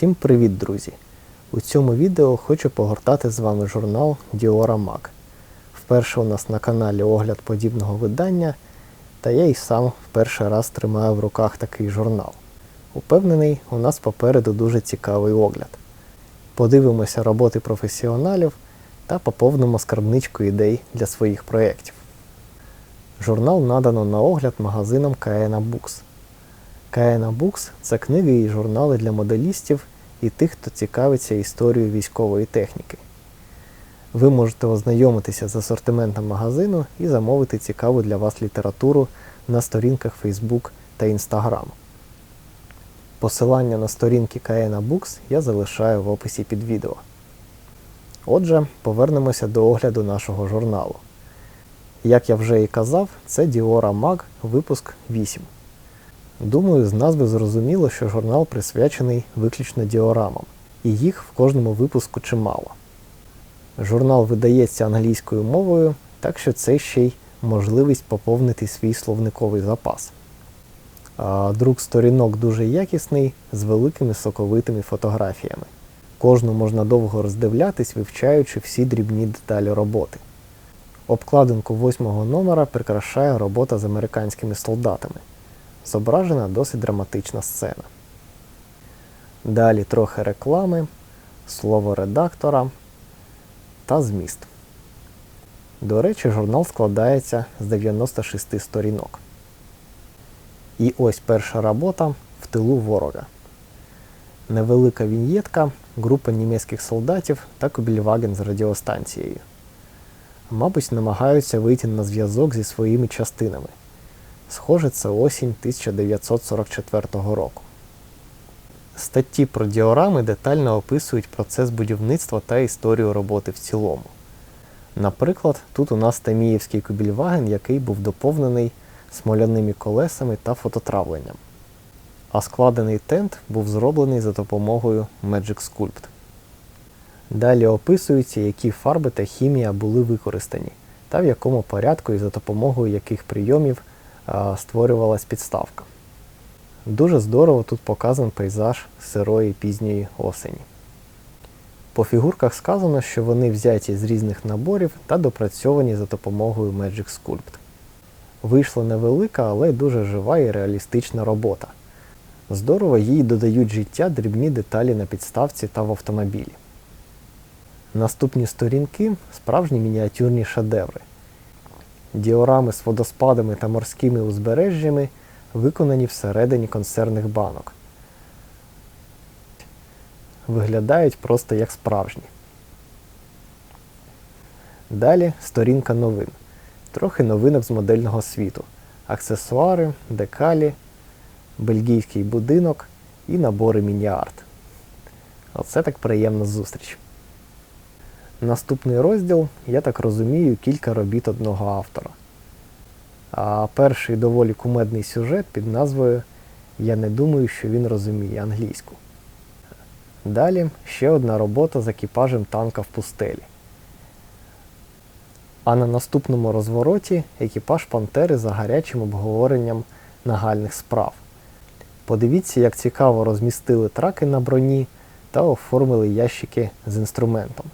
Всім привіт, друзі! У цьому відео хочу погортати з вами журнал Diora Mag. Вперше у нас на каналі огляд подібного видання, та я й сам в перший раз тримаю в руках такий журнал. Упевнений, у нас попереду дуже цікавий огляд. Подивимося роботи професіоналів та поповнимо скарбничку ідей для своїх проєктів. Журнал надано на огляд магазином Kaena Books. Kaena Books – це книги і журнали для моделістів і тих, хто цікавиться історією військової техніки. Ви можете ознайомитися з асортиментом магазину і замовити цікаву для вас літературу на сторінках Facebook та Instagram. Посилання на сторінки Kaena Books я залишаю в описі під відео. Отже, повернемося до огляду нашого журналу. Як я вже і казав, це Diora Mag, випуск 8. Думаю, з назви зрозуміло, що журнал присвячений виключно діорамам, і їх в кожному випуску чимало. Журнал видається англійською мовою, так що це ще й можливість поповнити свій словниковий запас. Друк сторінок дуже якісний, з великими соковитими фотографіями. Кожну можна довго роздивлятись, вивчаючи всі дрібні деталі роботи. Обкладинку 8-го номера прикрашає робота з американськими солдатами. Зображена досить драматична сцена. Далі трохи реклами, слово редактора та зміст. До речі, журнал складається з 96 сторінок. І ось перша робота «В тилу ворога». Невелика віньєтка, група німецьких солдатів та Кубельваген з радіостанцією. Мабуть, намагаються вийти на зв'язок зі своїми частинами. Схоже, це осінь 1944 року. Статті про діорами детально описують процес будівництва та історію роботи в цілому. Наприклад, тут у нас Таміївський Кубельваген, який був доповнений смоляними колесами та фототравленням. А складений тент був зроблений за допомогою Magic Sculpt. Далі описується, які фарби та хімія були використані, та в якому порядку і за допомогою яких прийомів створювалась підставка. Дуже здорово тут показаний пейзаж сирої пізньої осені. По фігурках сказано, що вони взяті з різних наборів та допрацьовані за допомогою Magic Sculpt. Вийшла невелика, але дуже жива і реалістична робота. Здорово їй додають життя дрібні деталі на підставці та в автомобілі. Наступні сторінки – справжні мініатюрні шедеври. Діорами з водоспадами та морськими узбережжями виконані всередині консервних банок. Виглядають просто як справжні. Далі сторінка новин. Трохи новинок з модельного світу. Аксесуари, декалі, бельгійський будинок і набори міні-арт. Оце так приємна зустріч. Наступний розділ, я так розумію, кілька робіт одного автора. А перший доволі кумедний сюжет під назвою «Я не думаю, що він розуміє англійську». Далі ще одна робота з екіпажем танка в пустелі. А на наступному розвороті екіпаж Пантери за гарячим обговоренням нагальних справ. Подивіться, як цікаво розмістили траки на броні та оформили ящики з інструментом.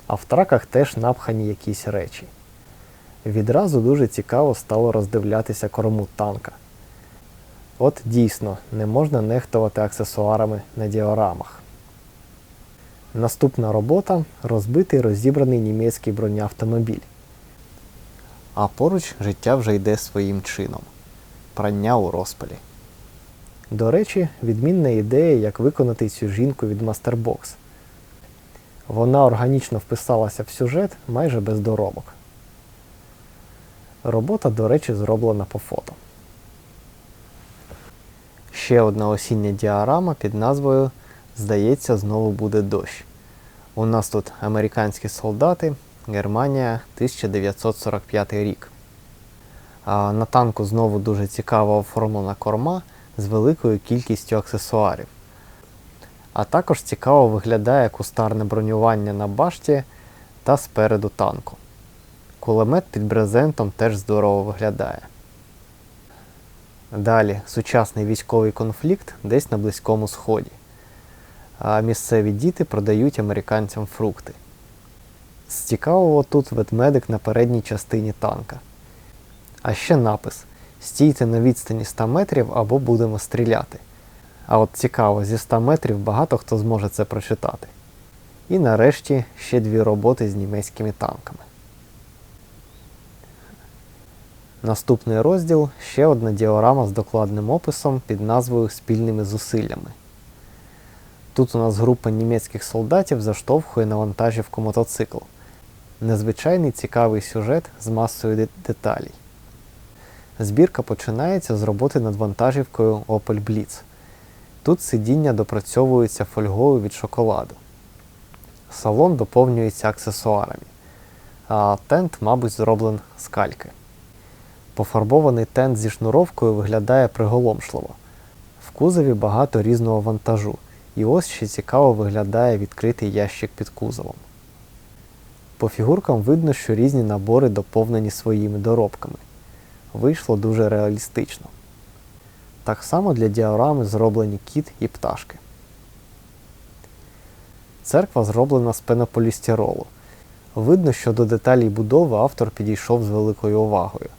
А в траках теж напхані якісь речі. Відразу дуже цікаво стало роздивлятися корму танка. От дійсно, не можна нехтувати аксесуарами на діорамах. Наступна робота – розбитий розібраний німецький бронеавтомобіль. А поруч життя вже йде своїм чином. Прання у розпалі. До речі, відмінна ідея, як виконати цю жінку від Masterbox. Вона органічно вписалася в сюжет майже без доробок. Робота, до речі, зроблена по фото. Ще одна осіння діорама під назвою «Здається, знову буде дощ». У нас тут американські солдати, Германія, 1945 рік. А на танку знову дуже цікаво оформлена корма з великою кількістю аксесуарів. А також цікаво виглядає кустарне бронювання на башті та спереду танку. Кулемет під брезентом теж здорово виглядає. Далі сучасний військовий конфлікт десь на Близькому Сході. а місцеві діти продають американцям фрукти. З цікавого тут ведмедик на передній частині танка. А ще напис «Стійте на відстані 100 метрів або будемо стріляти». А от цікаво, зі 100 метрів багато хто зможе це прочитати. І нарешті ще 2 роботи з німецькими танками. Наступний розділ – ще одна діорама з докладним описом під назвою «Спільними зусиллями». Тут у нас група німецьких солдатів заштовхує на вантажівку мотоцикл. Незвичайний цікавий сюжет з масою деталей. Збірка починається з роботи над вантажівкою Opel Blitz. Тут сидіння допрацьовується фольгою від шоколаду. Салон доповнюється аксесуарами, а тент, мабуть, зроблений з кальки. Пофарбований тент зі шнуровкою виглядає приголомшливо. В кузові багато різного вантажу, і ось ще цікаво виглядає відкритий ящик під кузовом. По фігуркам видно, що різні набори доповнені своїми доробками. Вийшло дуже реалістично. Так само для діорами зроблені кіт і пташки. Церква зроблена з пенополістиролу. Видно, що до деталей будови автор підійшов з великою увагою.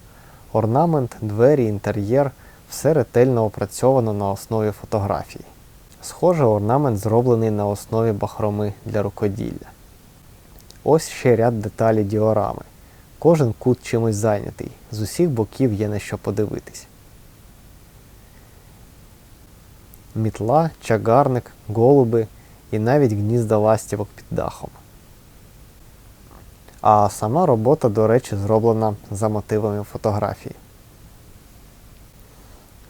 Орнамент, двері, інтер'єр – все ретельно опрацьовано на основі фотографії. Схоже, орнамент зроблений на основі бахроми для рукоділля. Ось ще ряд деталей діорами. Кожен кут чимось зайнятий, з усіх боків є на що подивитись. Мітла, чагарник, голуби і навіть гнізда ластівок під дахом. А сама робота, до речі, зроблена за мотивами фотографії.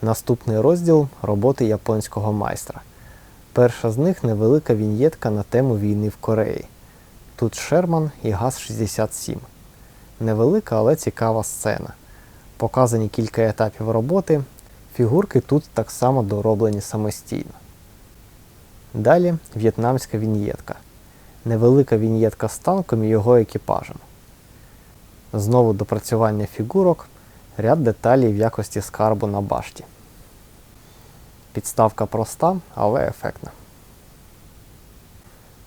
Наступний розділ – роботи японського майстра. Перша з них – невелика віньєтка на тему війни в Кореї. Тут Шерман і ГАЗ-67. Невелика, але цікава сцена. Показані кілька етапів роботи. Фігурки тут так само дороблені самостійно. Далі в'єтнамська віньєтка. Невелика віньєтка з танком і його екіпажем. Знову допрацювання фігурок, ряд деталей в якості скарбу на башті. Підставка проста, але ефектна.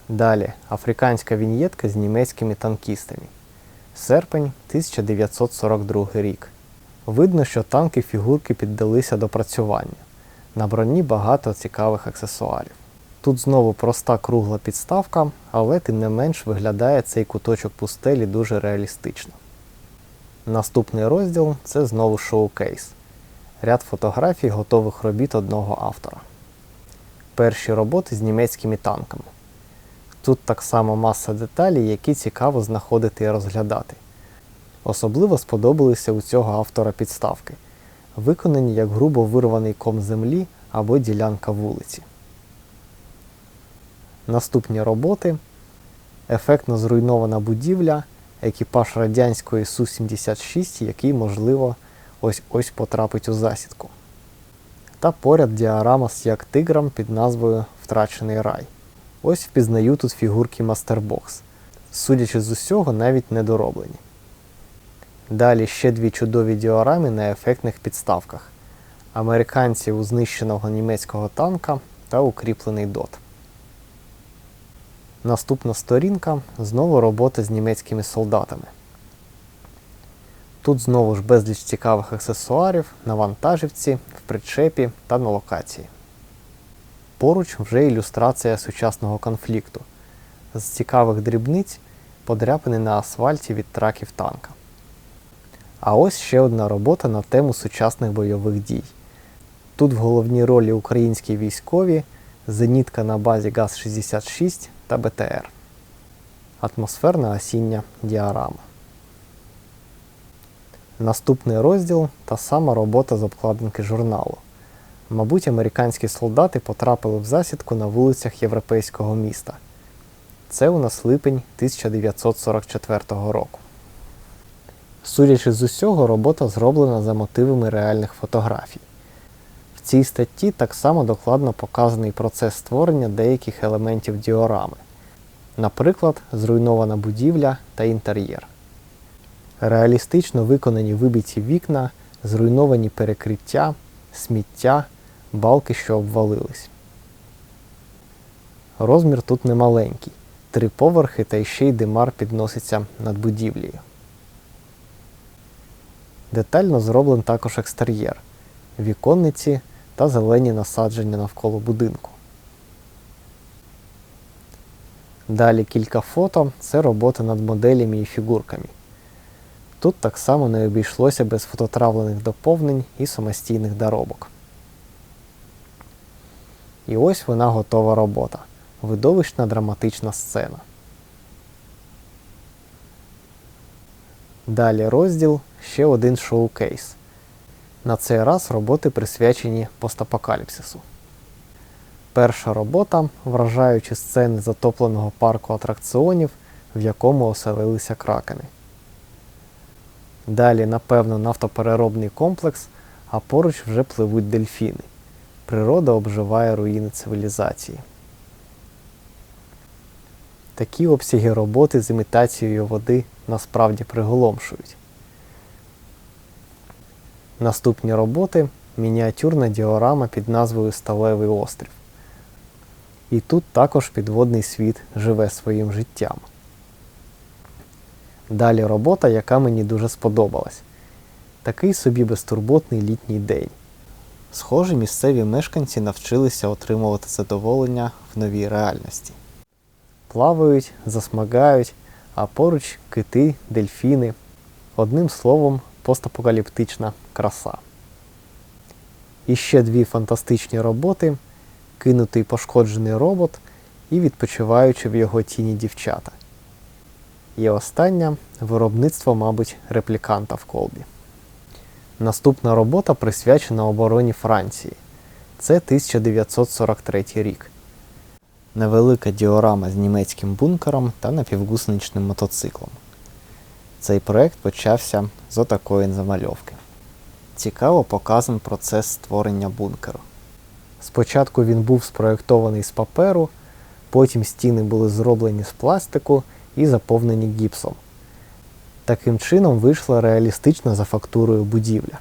Далі африканська віньєтка з німецькими танкістами. Серпень 1942 рік. Видно, що танки фігурки піддалися допрацюванню. На броні багато цікавих аксесуарів. Тут знову проста кругла підставка, але тим не менш виглядає цей куточок пустелі дуже реалістично. Наступний розділ – це знову шоукейс. Ряд фотографій готових робіт одного автора. Перші роботи з німецькими танками. Тут так само маса деталей, які цікаво знаходити і розглядати. Особливо сподобалися у цього автора підставки, виконані як грубо вирваний ком землі або ділянка вулиці. Наступні роботи – ефектно зруйнована екіпаж радянської Су-76, який, можливо, ось-ось потрапить у засідку. Та поряд діорама з як-тигром під назвою «Втрачений рай». Ось впізнаю тут фігурки Мастербокс. Судячи з усього, навіть недороблені. Далі ще 2 чудові діорами на ефектних підставках. Американці у знищеного німецького танка та укріплений ДОТ. Наступна сторінка – знову робота з німецькими солдатами. Тут знову ж безліч цікавих аксесуарів на вантажівці, в причепі та на локації. Поруч вже ілюстрація сучасного конфлікту. З цікавих дрібниць подряпини на асфальті від траків танка. А ось ще одна робота на тему сучасних бойових дій. Тут в головній ролі українські військові, зенітка на базі ГАЗ-66 та БТР. Атмосферна осіння діорама. Наступний розділ – та сама робота з обкладинки журналу. Мабуть, американські солдати потрапили в засідку на вулицях європейського міста. Це у нас липень 1944 року. Судячи з усього, робота зроблена за мотивами реальних фотографій. В цій статті так само докладно показаний процес створення деяких елементів діорами. Наприклад, зруйнована будівля та інтер'єр. Реалістично виконані вибиті вікна, зруйновані перекриття, сміття, балки, що обвалились. Розмір тут немаленький. 3 поверхи та ще й димар підноситься над будівлею. Детально зроблений також екстер'єр, віконниці та зелені насадження навколо будинку. Далі кілька фото – це роботи над моделями і фігурками. Тут так само не обійшлося без фототравлених доповнень і самостійних доробок. І ось вона готова робота. Видовищна драматична сцена. Далі розділ «Ще один шоукейс». На цей раз роботи присвячені постапокаліпсису. Перша робота – вражаючі сцени затопленого парку атракціонів, в якому оселилися кракени. Далі, напевно, нафтопереробний комплекс, а поруч вже пливуть дельфіни. Природа обживає руїни цивілізації. Такі обсяги роботи з імітацією води насправді приголомшують. Наступні роботи – мініатюрна діорама під назвою «Сталевий острів». І тут також підводний світ живе своїм життям. Далі робота, яка мені дуже сподобалась. Такий собі безтурботний літній день. Схоже, місцеві мешканці навчилися отримувати задоволення в новій реальності. Плавають, засмагають, а поруч кити, дельфіни. Одним словом, постапокаліптична краса. І ще 2 фантастичні роботи – кинутий пошкоджений робот і відпочиваючи в його тіні дівчата. І остання – виробництво, мабуть, репліканта в колбі. Наступна робота присвячена обороні Франції. Це 1943 рік. Невелика діорама з німецьким бункером та напівгусеничним мотоциклом. Цей проект почався з отакої замальовки. Цікаво показан процес створення бункеру. Спочатку він був спроєктований з паперу, потім стіни були зроблені з пластику і заповнені гіпсом. Таким чином вийшла реалістична за фактурою будівля.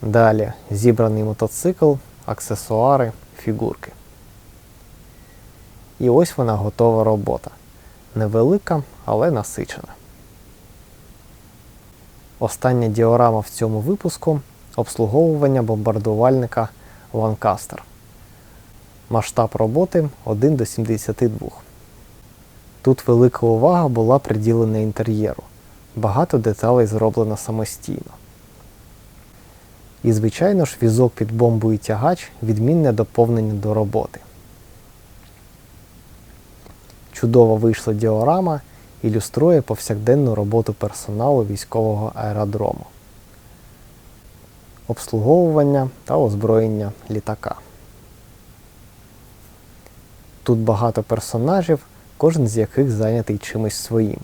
Далі зібраний мотоцикл, аксесуари, фігурки. І ось вона готова робота. Невелика, але насичена. Остання діорама в цьому випуску – обслуговування бомбардувальника Ланкастер. Масштаб роботи 1:72. Тут велика увага була приділена інтер'єру. Багато деталей зроблено самостійно. І, звичайно ж, візок під бомбу і тягач – відмінне доповнення до роботи. Чудово вийшла діорама, ілюструє повсякденну роботу персоналу військового аеродрому. Обслуговування та озброєння літака. Тут багато персонажів, кожен з яких зайнятий чимось своїм.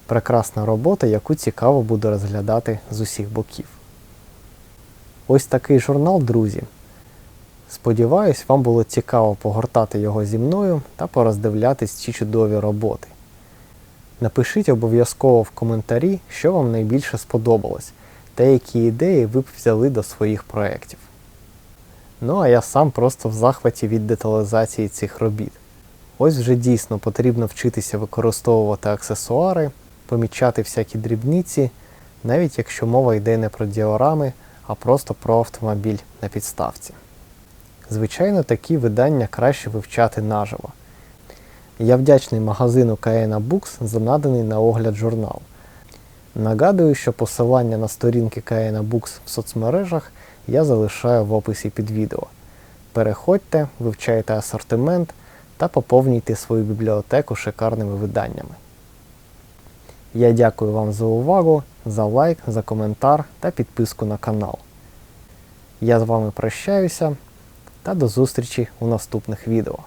Прекрасна робота, яку цікаво буде розглядати з усіх боків. Ось такий журнал, друзі. Сподіваюсь, вам було цікаво погортати його зі мною та пороздивлятись ці чудові роботи. Напишіть обов'язково в коментарі, що вам найбільше сподобалось, та які ідеї ви б взяли до своїх проєктів. Ну а я сам просто в захваті від деталізації цих робіт. Ось вже дійсно потрібно вчитися використовувати аксесуари, помічати всякі дрібниці, навіть якщо мова йде не про діорами, а просто про автомобіль на підставці. Звичайно, такі видання краще вивчати наживо. Я вдячний магазину Kaena Books за наданий на огляд журнал. Нагадую, що посилання на сторінки Kaena Books в соцмережах я залишаю в описі під відео. Переходьте, вивчайте асортимент та поповнюйте свою бібліотеку шикарними виданнями. Я дякую вам за увагу, за лайк, за коментар та підписку на канал. Я з вами прощаюся та до зустрічі у наступних відео.